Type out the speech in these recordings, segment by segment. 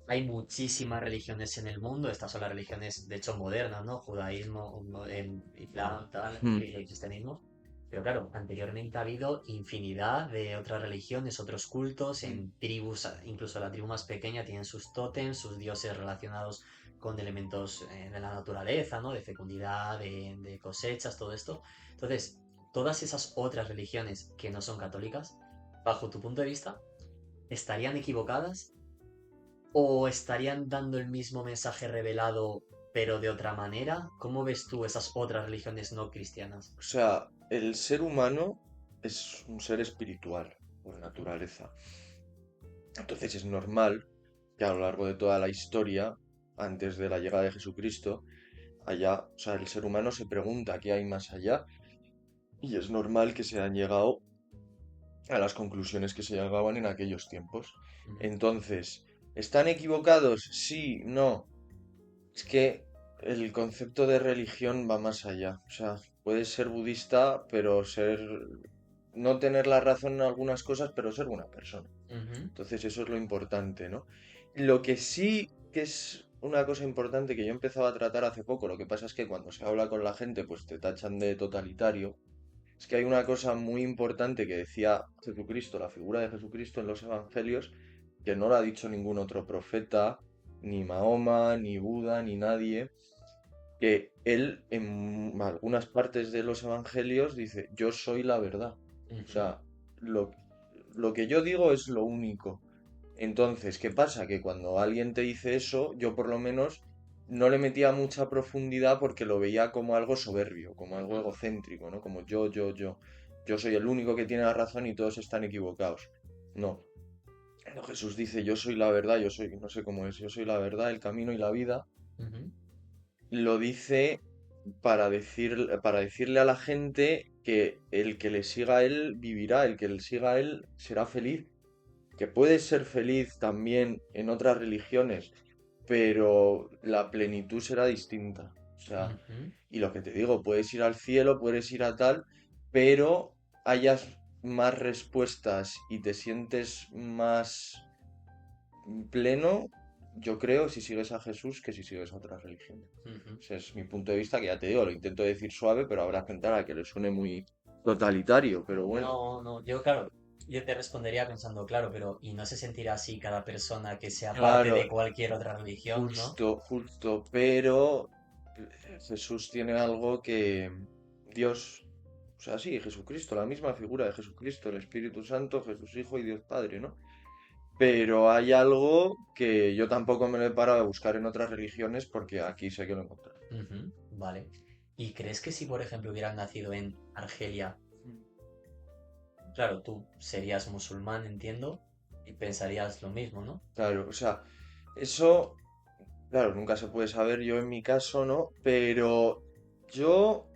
hay muchísimas religiones en el mundo, estas son las religiones, de hecho, modernas, ¿no? Judaísmo, Islam, tal, Mm, el cristianismo. Pero claro, anteriormente ha habido infinidad de otras religiones, otros cultos, en tribus, incluso la tribu más pequeña tienen sus tótems, sus dioses relacionados con elementos de la naturaleza, ¿no? De fecundidad, de cosechas, todo esto. Entonces, todas esas otras religiones que no son católicas, bajo tu punto de vista, ¿estarían equivocadas o estarían dando el mismo mensaje revelado pero de otra manera? ¿Cómo ves tú esas otras religiones no cristianas? O sea, el ser humano es un ser espiritual por Ujú, naturaleza. Entonces es normal que a lo largo de toda la historia, antes de la llegada de Jesucristo, allá, o sea, el ser humano se pregunta qué hay más allá y es normal que se han llegado a las conclusiones que se llegaban en aquellos tiempos. ujú, Entonces, ¿están equivocados? Sí, no. Es que el concepto de religión va más allá. O sea, puedes ser budista, pero ser... no tener la razón en algunas cosas, pero ser buena persona. ujú, Entonces, eso es lo importante, ¿no? Lo que sí que es una cosa importante que yo empezaba a tratar hace poco, lo que pasa es que cuando se habla con la gente, pues te tachan de totalitario. Es que hay una cosa muy importante que decía Jesucristo, la figura de Jesucristo en los evangelios, que no lo ha dicho ningún otro profeta, ni Mahoma, ni Buda, ni nadie, que él en algunas partes de los evangelios dice, yo soy la verdad. O ujú, sea, lo, lo que yo digo es lo único. Entonces, ¿qué pasa? Que cuando alguien te dice eso, yo por lo menos no le metía mucha profundidad porque lo veía como algo soberbio, como algo ujú, egocéntrico, ¿no? Como yo. Yo soy el único que tiene la razón y todos están equivocados. No. Cuando Jesús dice, yo soy la verdad, yo soy, no sé cómo es, yo soy la verdad, el camino y la vida, ujú, lo dice para decirle a la gente que el que le siga a él vivirá, el que le siga a él será feliz, que puedes ser feliz también en otras religiones, pero la plenitud será distinta. O sea, ujú, y lo que te digo, puedes ir al cielo, puedes ir a tal, pero hayas más respuestas y te sientes más pleno, yo creo, si sigues a Jesús que si sigues a otra religión. ujú. Ese es mi punto de vista, que ya te digo, lo intento decir suave, pero habrá gente a la que le suene muy totalitario, pero bueno. No, no, yo claro, yo te respondería pensando, claro, pero ¿y no se sentirá así cada persona que sea parte Claro, de cualquier otra religión, ¿no? justo, pero Jesús tiene algo que Dios, o sea, sí, Jesucristo, la misma figura de Jesucristo, el Espíritu Santo, Jesús Hijo y Dios Padre, ¿no? Pero hay algo que yo tampoco me lo he parado a buscar en otras religiones porque aquí sé que lo encontré. Ujú, vale. ¿Y crees que si, por ejemplo, hubieras nacido en Argelia, claro, tú serías musulmán, entiendo, y pensarías lo mismo, ¿no? Claro, o sea, eso, claro, nunca se puede saber, yo en mi caso no, pero yo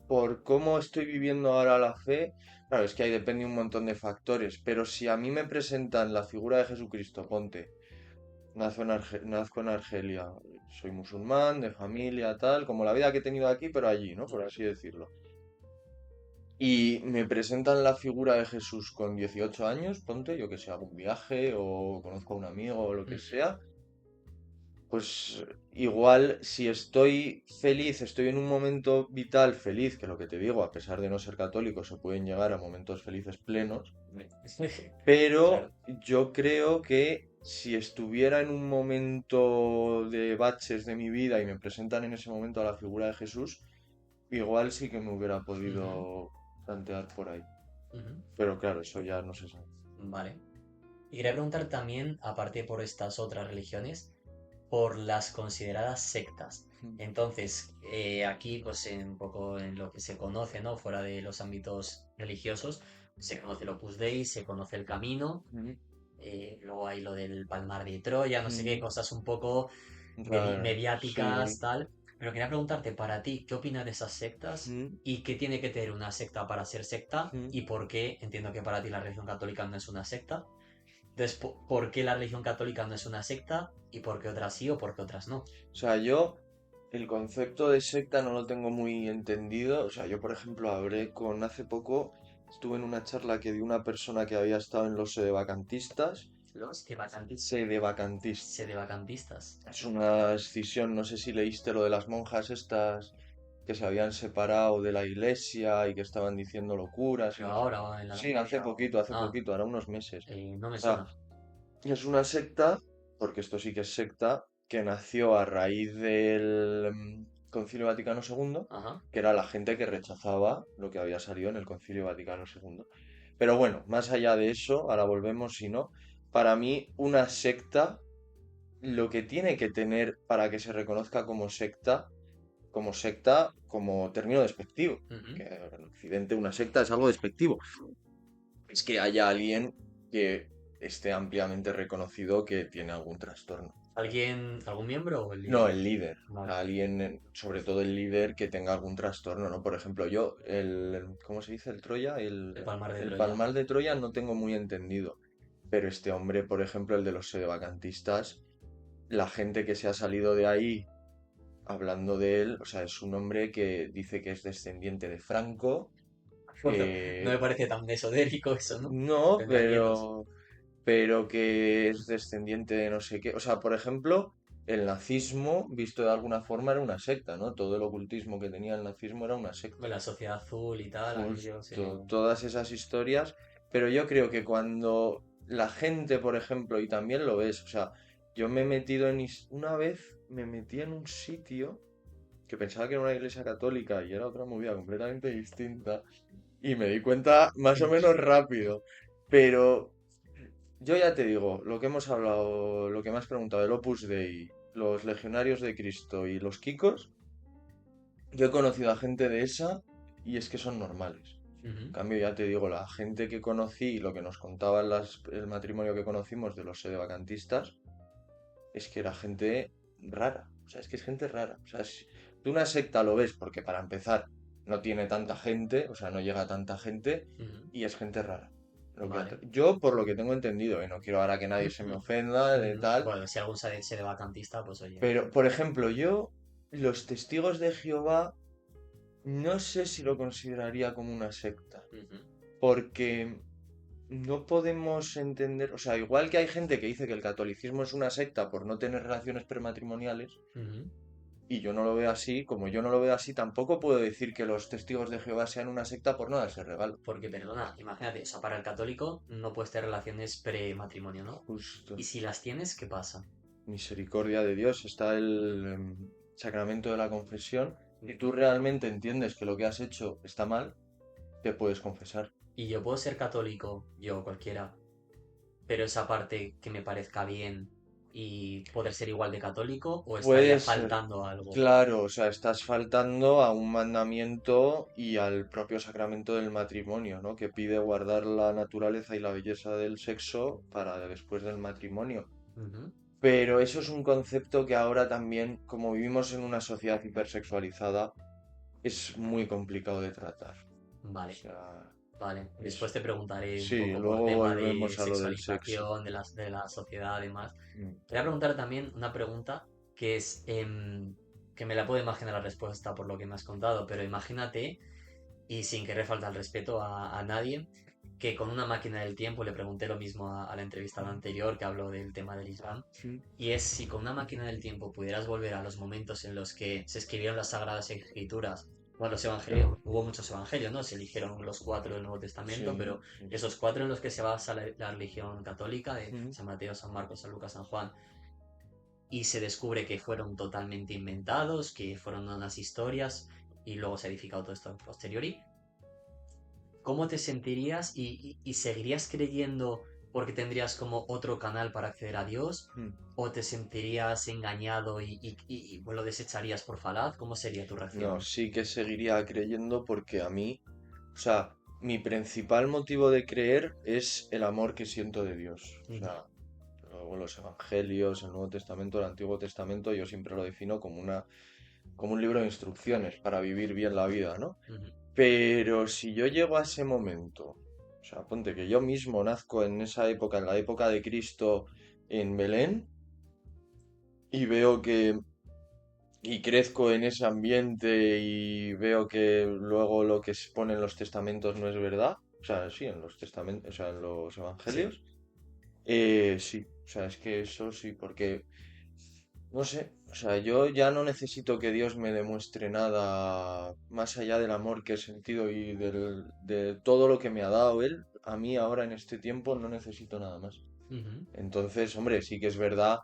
por cómo estoy viviendo ahora la fe, claro, es que ahí depende un montón de factores, pero si a mí me presentan la figura de Jesucristo, ponte, nazco en Argelia, soy musulmán, de familia, tal, como la vida que he tenido aquí, pero allí, ¿no? Por así decirlo. Y me presentan la figura de Jesús con 18 años, ponte, yo que sé, hago un viaje o conozco a un amigo o lo que Ujú, sea. Pues igual si estoy feliz, estoy en un momento vital feliz, que lo que te digo, a pesar de no ser católico, se pueden llegar a momentos felices plenos, hombre. pero Claro. yo creo que si estuviera en un momento de baches de mi vida y me presentan en ese momento a la figura de Jesús, igual sí que me hubiera Ujú, podido plantear por ahí. ujú, Pero claro, eso ya no se sabe. vale. Y quería preguntar también, aparte por estas otras religiones, por las consideradas sectas. Entonces, aquí, pues un poco en lo que se conoce, ¿no? Fuera de los ámbitos religiosos, se conoce el Opus Dei, se conoce el Camino, Ujú, luego hay lo del Palmar de Troya, no sé qué, ujú. cosas un poco Sí. mediáticas, tal. Pero quería preguntarte para ti, ¿qué opinas de esas sectas? Ujú, ¿Y qué tiene que tener una secta para ser secta? ujú. ¿Y por qué? Entiendo que para ti la religión católica no es una secta. Entonces, ¿por qué la religión católica no es una secta? ¿Y por qué otras sí o por qué otras no? O sea, yo el concepto de secta no lo tengo muy entendido. O sea, yo, por ejemplo, hablé con hace poco, estuve en una charla que dio una persona que había estado en los vacantistas Los sedevacantistas. Sedevacantistas. Sedevacantistas. Es una escisión, no sé si leíste lo de las monjas estas que se habían separado de la iglesia y que estaban diciendo locuras y Pero no sé. ahora o en la Sí, noticia o... hace Ah, poquito, ahora unos meses. no me O sea, suena. es una secta, porque esto sí que es secta, que nació a raíz del Concilio Vaticano II, Ajá. que era la gente que rechazaba lo que había salido en el Concilio Vaticano II. Pero bueno, más allá de eso, ahora volvemos, si no, para mí una secta, lo que tiene que tener para que se reconozca como término despectivo, Ujú. que en Occidente una secta es algo despectivo, es que haya alguien que esté ampliamente reconocido que tiene algún trastorno. ¿Algún miembro o el No, líder? el líder. O Vale. sea, alguien, sobre todo el líder que tenga algún trastorno, ¿no? Por ejemplo, yo, ¿cómo se dice? El Troya, El Palmar de el Troya. palmar de Troya no tengo muy entendido. Pero este hombre, por ejemplo, el de los sedevacantistas, la gente que se ha salido de ahí hablando de él, o sea, es un hombre que dice que es descendiente de Franco. Bueno, no me eh, parece tan esotérico eso, ¿no? no, Tendrá hielos. pero que es descendiente de no sé qué. O sea, por ejemplo, el nazismo, visto de alguna forma, era una secta, ¿no? Todo el ocultismo que tenía el nazismo era una secta. La sociedad azul y tal, aquello Justo, todas esas historias. Pero yo creo que cuando la gente, por ejemplo, y también lo ves, o sea, yo me he metido una vez me metí en un sitio que pensaba que era una iglesia católica y era otra movida completamente distinta. Y me di cuenta más o menos rápido. Pero yo ya te digo, lo que hemos hablado, lo que me has preguntado, el Opus Dei, los Legionarios de Cristo y los Kikos, yo he conocido a gente de esa y es que son normales. En Ujú. cambio, ya te digo, la gente que conocí, lo que nos contaban el matrimonio que conocimos de los sedevacantistas, es que era gente rara. O sea, es que es gente rara. O sea, tú una secta lo ves porque para empezar no tiene tanta gente, o sea, no llega a tanta gente Ujú. y es gente rara. Vale. Yo, por lo que tengo entendido, y no quiero ahora que nadie se me ofenda de tal, Bueno, si algún se de vacantista, pues oye. pero, por ejemplo, yo, los testigos de Jehová, no sé si lo consideraría como una secta, Ujú. porque no podemos entender, o sea, igual que hay gente que dice que el catolicismo es una secta por no tener relaciones prematrimoniales, Ujú. y yo no lo veo así, como yo no lo veo así, tampoco puedo decir que los testigos de Jehová sean una secta por no darse regalo. Porque, perdona, imagínate, o sea, para el católico no puedes tener relaciones pre-matrimonio, ¿no? Justo. Y si las tienes, ¿qué pasa? Misericordia de Dios, está el sacramento de la confesión, y tú realmente entiendes que lo que has hecho está mal, te puedes confesar. Y yo puedo ser católico, yo cualquiera, pero esa parte que me parezca bien y poder ser igual de católico, o estaría Puede ser, faltando algo. claro, o sea, estás faltando a un mandamiento y al propio sacramento del matrimonio, ¿no? Que pide guardar la naturaleza y la belleza del sexo para después del matrimonio. Ujú. Pero eso es un concepto que ahora también, como vivimos en una sociedad hipersexualizada, es muy complicado de tratar. O Vale, sea, vale. Después es... te preguntaré un Sí, poco por luego tema de volvemos a lo del sexo. sexualización de la sociedad y demás. Mm. Te voy a preguntar también una pregunta que es que me la puedo imaginar la respuesta por lo que me has contado, pero imagínate, y sin querer faltar el respeto a nadie, que con una máquina del tiempo le pregunté lo mismo a la entrevistada anterior que habló del tema del Islam, Sí. y es si con una máquina del tiempo pudieras volver a los momentos en los que se escribieron las Sagradas Escrituras, bueno, los evangelios, hubo muchos evangelios, ¿no? Se eligieron los cuatro del Nuevo Testamento, Sí, pero sí. esos cuatro en los que se basa la religión católica, de Mm. San Mateo, San Marcos, San Lucas, San Juan, y se descubre que fueron totalmente inventados, que fueron unas historias, y luego se ha edificado todo esto a posteriori. ¿Cómo te sentirías y seguirías creyendo porque tendrías como otro canal para acceder a Dios? Mm. ¿O te sentirías engañado y lo desecharías por falaz? ¿Cómo sería tu No, reacción? sí que seguiría creyendo porque a mí, o sea, mi principal motivo de creer es el amor que siento de Dios. O Ujú. sea, luego los evangelios, el Nuevo Testamento, el Antiguo Testamento, yo siempre lo defino como un libro de instrucciones para vivir bien la vida, ¿no? Ujú. Pero si yo llego a ese momento, o sea, ponte que yo mismo nazco en esa época, en la época de Cristo en Belén, y veo que y crezco en ese ambiente y veo que luego lo que se pone en los testamentos no es verdad, o sea, sí, en los testamentos, o sea, en los Sí. evangelios, Sí, o sea, es que eso sí, porque, no sé, o sea, yo ya no necesito que Dios me demuestre nada más allá del amor que he sentido y de todo lo que me ha dado Él. A mí ahora en este tiempo no necesito nada más. Ujú, Entonces, hombre, sí que es verdad.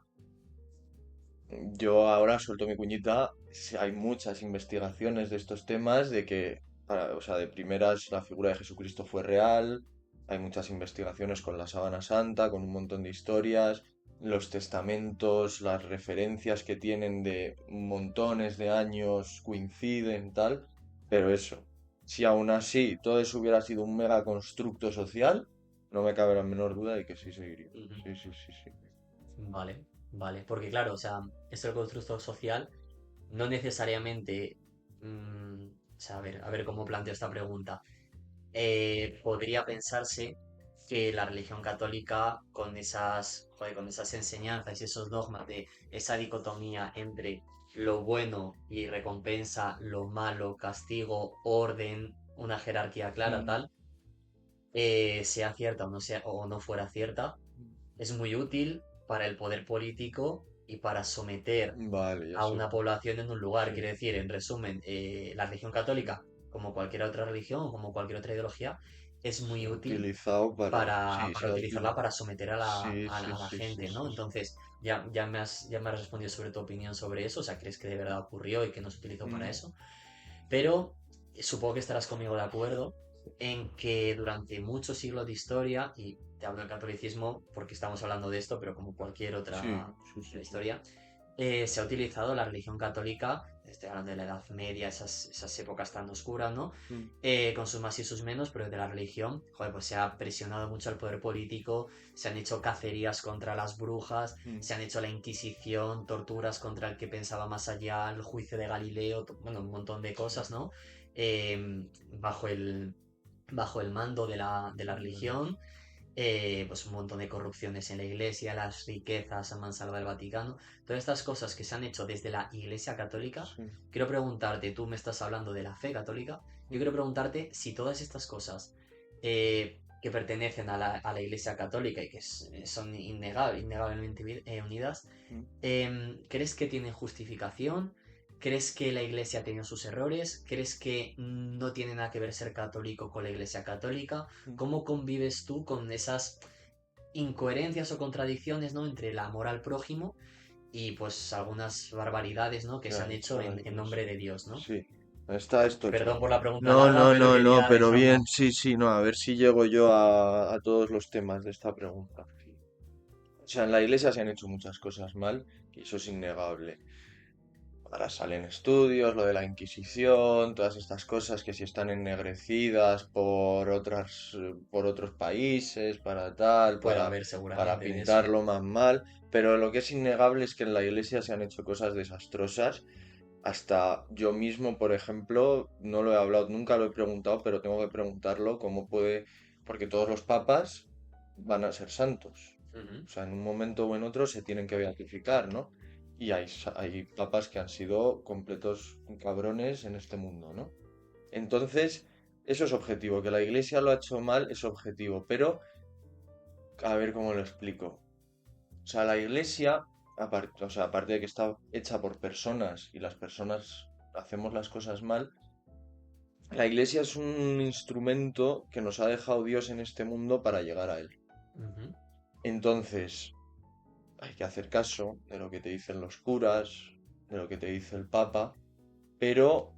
Yo ahora suelto mi cuñita, hay muchas investigaciones de estos temas, de que, o sea, de primeras la figura de Jesucristo fue real, hay muchas investigaciones con la sábana santa, con un montón de historias, los testamentos, las referencias que tienen de montones de años coinciden, tal, pero eso, si aún así todo eso hubiera sido un mega constructo social, no me cabe la menor duda de que sí seguiría. ujú. Sí, sí, sí, sí. Vale, vale. Porque claro, o sea, esto del constructo social no necesariamente... o sea, a ver cómo planteo esta pregunta. Podría pensarse que la religión católica, con esas, joder, con esas enseñanzas y esos dogmas de esa dicotomía entre lo bueno y recompensa, lo malo, castigo, orden, una jerarquía clara, Mm. tal, sea o no fuera cierta, es muy útil para el poder político y para someter Vale, ya a sé. una población en un lugar. Sí. Quiere decir, en resumen, la religión católica, como cualquier otra religión o como cualquier otra ideología, es Se muy ha útil utilizado sí, para utilizarla para someter a sí, sí, a la sí, sí, gente, ¿no? sí, sí. Entonces, ya me has respondido sobre tu opinión sobre eso, o sea, ¿crees que de verdad ocurrió y que no se utilizó para Mm, eso? Pero supongo que estarás conmigo de acuerdo en que durante muchos siglos de historia, y te hablo del catolicismo porque estamos hablando de esto, pero como cualquier sí, otra sí, sí, sí. historia, se ha utilizado la religión católica, estoy hablando de la Edad Media, esas épocas tan oscuras, ¿no? Mm, Con sus más y sus menos, pero de la religión, joder, pues se ha presionado mucho al poder político, se han hecho cacerías contra las brujas, mm. se han hecho la Inquisición, torturas contra el que pensaba más allá, el juicio de Galileo, bueno, un montón de Sí. cosas, ¿no? Bajo bajo el mando de la Bueno, religión, pues un montón de corrupciones en la iglesia, las riquezas a mansalva del Vaticano, todas estas cosas que se han hecho desde la iglesia católica. sí. Quiero preguntarte, tú me estás hablando de la fe católica, yo Mm, quiero preguntarte si todas estas cosas que pertenecen a la iglesia católica y que son innegablemente unidas, mm. ¿crees que tienen justificación? ¿Crees que la iglesia ha tenido sus errores? ¿Crees que no tiene nada que ver ser católico con la iglesia católica? Mm. ¿Cómo convives tú con esas incoherencias o contradicciones, ¿no? Entre el amor al prójimo y pues algunas barbaridades, ¿no? Que se Ya, han he hecho hecho las en dos. nombre de Dios, ¿no? Sí, está esto Perdón claro. por la pregunta No, larga, no, pero no, no, quería pero bien, dejarlo. sí, sí, no, a ver si llego yo a todos los temas de esta pregunta. Sí. O sea, en la iglesia se han hecho muchas cosas mal y eso es innegable. Ahora salen estudios, lo de la Inquisición, todas estas cosas que si están ennegrecidas por por otros países, para tal, Puede haber para seguramente de eso. pintarlo más mal. Pero lo que es innegable es que en la iglesia se han hecho cosas desastrosas. Hasta yo mismo, por ejemplo, no lo he hablado, nunca lo he preguntado, pero tengo que preguntarlo, cómo puede, porque todos los papas van a ser santos. Ujú. O sea, en un momento o en otro se tienen que beatificar, ¿no? Y hay papas que han sido completos cabrones en este mundo, ¿no? Entonces, eso es objetivo, que la iglesia lo ha hecho mal es objetivo, pero a ver cómo lo explico. O sea, la iglesia, aparte, o sea, aparte de que está hecha por personas y las personas hacemos las cosas mal, la iglesia es un instrumento que nos ha dejado Dios en este mundo para llegar a él. Ujú. Entonces, hay que hacer caso de lo que te dicen los curas, de lo que te dice el Papa, pero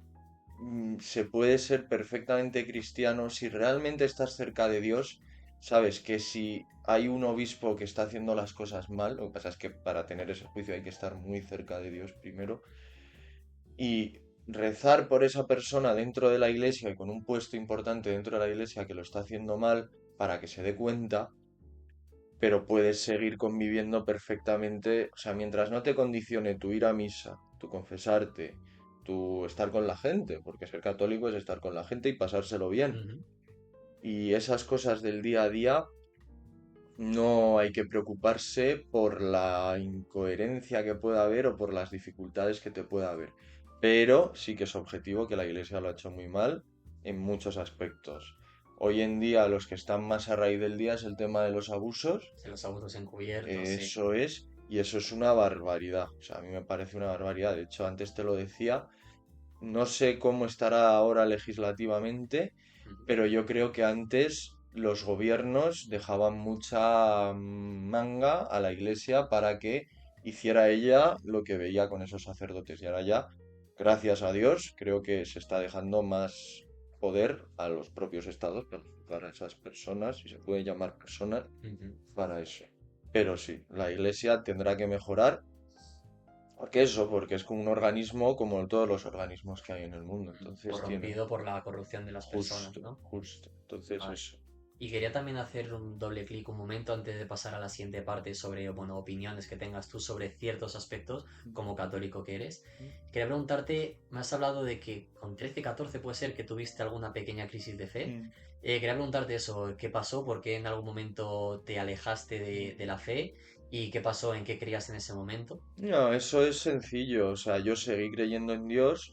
se puede ser perfectamente cristiano si realmente estás cerca de Dios. Sabes que si hay un obispo que está haciendo las cosas mal, lo que pasa es que para tener ese juicio hay que estar muy cerca de Dios primero, y rezar por esa persona dentro de la iglesia y con un puesto importante dentro de la iglesia que lo está haciendo mal para que se dé cuenta, pero puedes seguir conviviendo perfectamente, o sea, mientras no te condicione tu ir a misa, tu confesarte, tu estar con la gente, porque ser católico es estar con la gente y pasárselo bien. Ujú. Y esas cosas del día a día no hay que preocuparse por la incoherencia que pueda haber o por las dificultades que te pueda haber. Pero sí que es objetivo que la Iglesia lo ha hecho muy mal en muchos aspectos. Hoy en día los que están más a raíz del día es el tema de los abusos. De los abusos encubiertos, sí. Eso es, y eso es una barbaridad. O sea, a mí me parece una barbaridad. De hecho, antes te lo decía, no sé cómo estará ahora legislativamente, Ujú. pero yo creo que antes los gobiernos dejaban mucha manga a la iglesia para que hiciera ella lo que veía con esos sacerdotes. Y ahora ya, gracias a Dios, creo que se está dejando más poder a los propios estados para esas personas, si se puede llamar personas, Ujú. para eso. Pero sí, la iglesia tendrá que mejorar. Porque eso, porque es como un organismo como todos los organismos que hay en el mundo. Entonces tiene Corrompido por la corrupción de las personas, justo, ¿no? justo. Entonces Vale. eso. Y quería también hacer un doble clic un momento antes de pasar a la siguiente parte sobre, bueno, opiniones que tengas tú sobre ciertos aspectos como católico que eres. Quería preguntarte, me has hablado de que con 13, 14 puede ser que tuviste alguna pequeña crisis de fe. Mm. Quería preguntarte eso, ¿qué pasó? ¿Por qué en algún momento te alejaste de la fe? ¿Y qué pasó? ¿En qué creías en ese momento? No, eso es sencillo. O sea, yo seguí creyendo en Dios,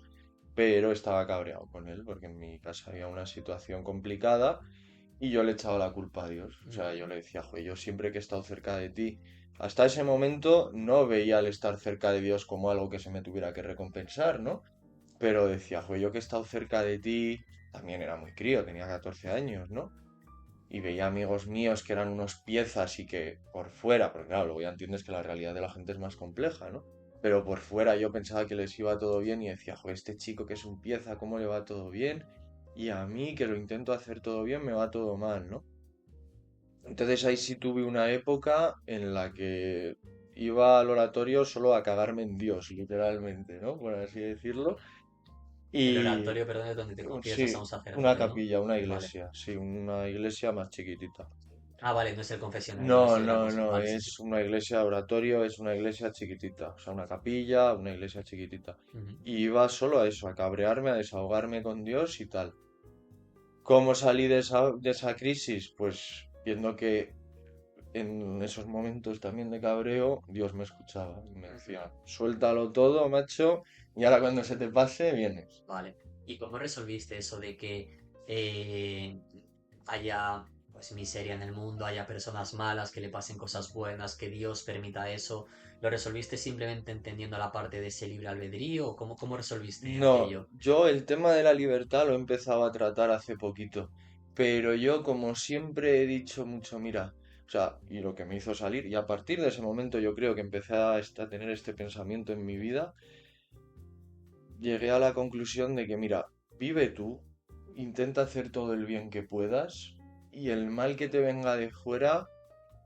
pero estaba cabreado con él, porque en mi casa había una situación complicada y yo le echaba la culpa a Dios. O sea, yo Ujú. le decía, joder, yo siempre que he estado cerca de ti, hasta ese momento no veía el estar cerca de Dios como algo que se me tuviera que recompensar, ¿no? Pero decía, joder, yo que he estado cerca de ti, también era muy crío, tenía 14 años, ¿no? Y veía amigos míos que eran unos piezas y que por fuera, porque claro, luego ya entiendes que la realidad de la gente es más compleja, ¿no? Pero por fuera yo pensaba que les iba todo bien y decía, joder, este chico que es un pieza, ¿cómo le va todo bien? Y a mí, que lo intento hacer todo bien, me va todo mal, ¿no? Entonces ahí sí tuve una época en la que iba al oratorio solo a cagarme en Dios, literalmente, ¿no? Por así decirlo. El Y oratorio, perdón, es donde te confiesas a sí, un una sacerdote, ¿no? capilla, una Vale. iglesia, sí, una iglesia más chiquitita. Ah, vale, no es el confesionario, No, es otra no, cosa. no, Vale, sí, sí. es una iglesia oratorio, es una iglesia chiquitita, o sea, una capilla, una iglesia chiquitita. Ujú. Y iba solo a eso, a cabrearme, a desahogarme con Dios y tal. ¿Cómo salí de esa crisis? Pues viendo que en esos momentos también de cabreo, Dios me escuchaba y me Ujú. decía, suéltalo todo, macho, y ahora cuando se te pase, vienes. Vale. ¿Y cómo resolviste eso de que eh, haya pues miseria en el mundo, haya personas malas, que le pasen cosas buenas, que Dios permita eso? ¿Lo resolviste simplemente entendiendo la parte de ese libre albedrío? ¿O cómo resolviste No, aquello? yo el tema de la libertad lo he empezado a tratar hace poquito, pero yo como siempre he dicho mucho, mira, o sea, y lo que me hizo salir, y a partir de ese momento yo creo que empecé a tener este pensamiento en mi vida, llegué a la conclusión de que, mira, vive tú, intenta hacer todo el bien que puedas, y el mal que te venga de fuera,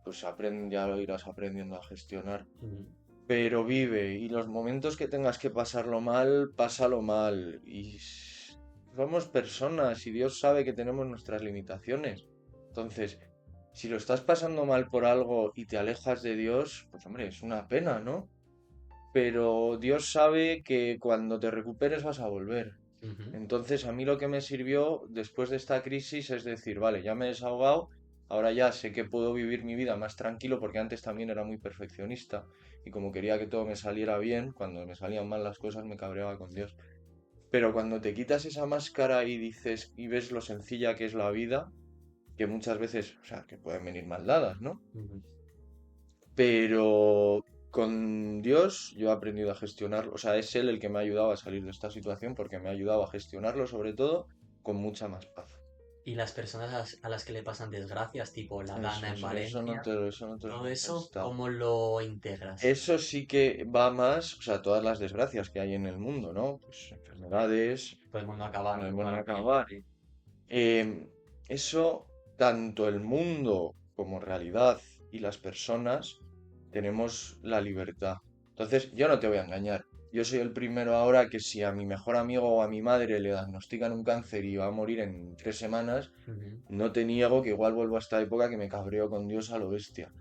pues aprende, ya lo irás aprendiendo a gestionar. Ujú. Pero vive y los momentos que tengas que pasarlo mal, pásalo mal. Somos personas y Dios sabe que tenemos nuestras limitaciones. Entonces, si lo estás pasando mal por algo y te alejas de Dios, pues hombre, es una pena, ¿no? Pero Dios sabe que cuando te recuperes vas a volver. Ujú. Entonces, a mí lo que me sirvió después de esta crisis es decir, vale, ya me he desahogado, ahora ya sé que puedo vivir mi vida más tranquilo porque antes también era muy perfeccionista y como quería que todo me saliera bien, cuando me salían mal las cosas me cabreaba con Dios. Pero cuando te quitas esa máscara y dices y ves lo sencilla que es la vida, que muchas veces, o sea, que pueden venir mal dadas, ¿no? Ujú. Pero con Dios yo he aprendido a gestionarlo, o sea, es Él el que me ha ayudado a salir de esta situación porque me ha ayudado a gestionarlo sobre todo con mucha más paz. Y las personas a las que le pasan desgracias, tipo la Dana en Valencia, Eso no te lo he todo eso, contestado. ¿cómo lo integras? Eso sí que va más, o sea, todas las desgracias que hay en el mundo, ¿no? Pues enfermedades, Podemos no acabar, no van a claro. acabar. Eso, tanto el mundo como realidad y las personas, tenemos la libertad. Entonces, yo no te voy a engañar. Yo soy el primero ahora que si a mi mejor amigo o a mi madre le diagnostican un cáncer y va a morir en 3 semanas, Ujú. no te niego que igual vuelvo a esta época que me cabreo con Dios a lo bestia.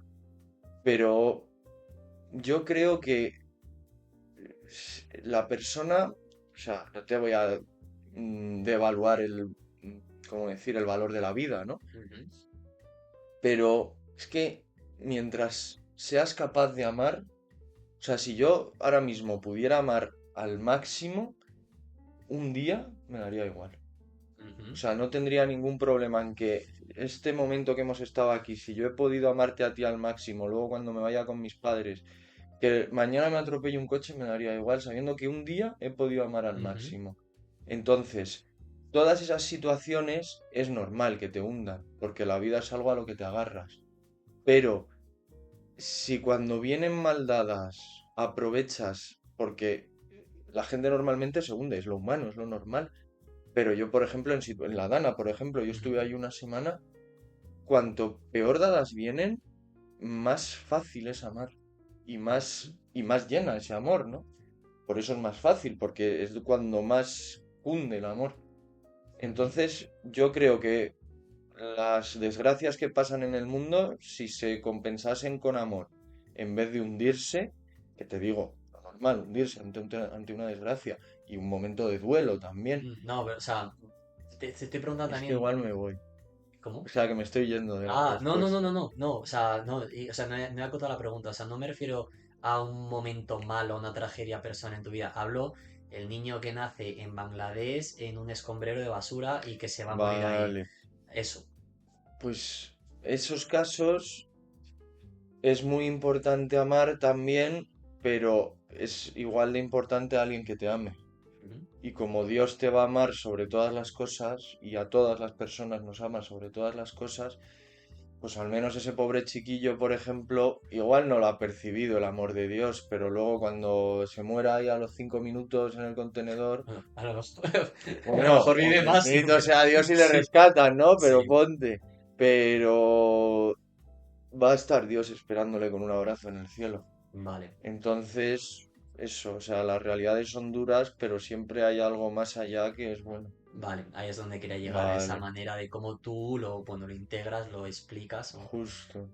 Pero yo creo que la persona, o sea, no te voy a devaluar ¿cómo decir?, el valor de la vida, ¿no? Ujú. Pero es que mientras seas capaz de amar, o sea, si yo ahora mismo pudiera amar al máximo, un día me daría igual. O Ujú, sea, no tendría ningún problema en que este momento que hemos estado aquí, si yo he podido amarte a ti al máximo, luego cuando me vaya con mis padres, que mañana me atropelle un coche, me daría igual, sabiendo que un día he podido amar al ujú, máximo. Entonces, todas esas situaciones es normal que te hundan, porque la vida es algo a lo que te agarras. Pero si cuando vienen mal dadas aprovechas, porque la gente normalmente se hunde, es lo humano, es lo normal. Pero yo, por ejemplo, en la Dana, por ejemplo, yo estuve ujú, ahí una semana, cuanto peor dadas vienen, más fácil es amar ujú. y más llena ese amor, ¿no? Por eso es más fácil, porque es cuando más cunde el amor. Ujú. Entonces, yo creo que las desgracias que pasan en el mundo, si se compensasen con amor, en vez de hundirse, que te digo, lo normal, hundirse ante una desgracia y un momento de duelo también, No, pero, o sea, te estoy preguntando es que también, igual me voy. O ¿cómo? sea, que me estoy yendo de la Ah, no, no, no, respuesta. no, no, no, o sea, no, o sea, no he acotado la pregunta, o sea, no me refiero a un momento malo, a una tragedia personal en tu vida, hablo el niño que nace en Bangladesh en un escombrero de basura y que se va a morir ahí, Vale, eso. pues esos casos es muy importante amar también, pero es igual de importante a alguien que te ame. Ujú. Y como Dios te va a amar sobre todas las cosas y a todas las personas nos ama sobre todas las cosas, pues al menos ese pobre chiquillo, por ejemplo, igual no lo ha percibido el amor de Dios, pero luego cuando se muera ahí a los 5 minutos en el contenedor, Bueno, a lo bueno, mejor vive más y no, bendito sea Dios y le sí, rescatan, ¿no? Pero sí, ponte. Pero va a estar Dios esperándole con un abrazo en el cielo. vale, Entonces, eso, o sea, las realidades son duras, pero siempre hay algo más allá que es bueno. vale, ahí es donde quería llegar, a esa Vale, manera de cómo tú lo, bueno, lo integras, lo explicas, ¿no? justo.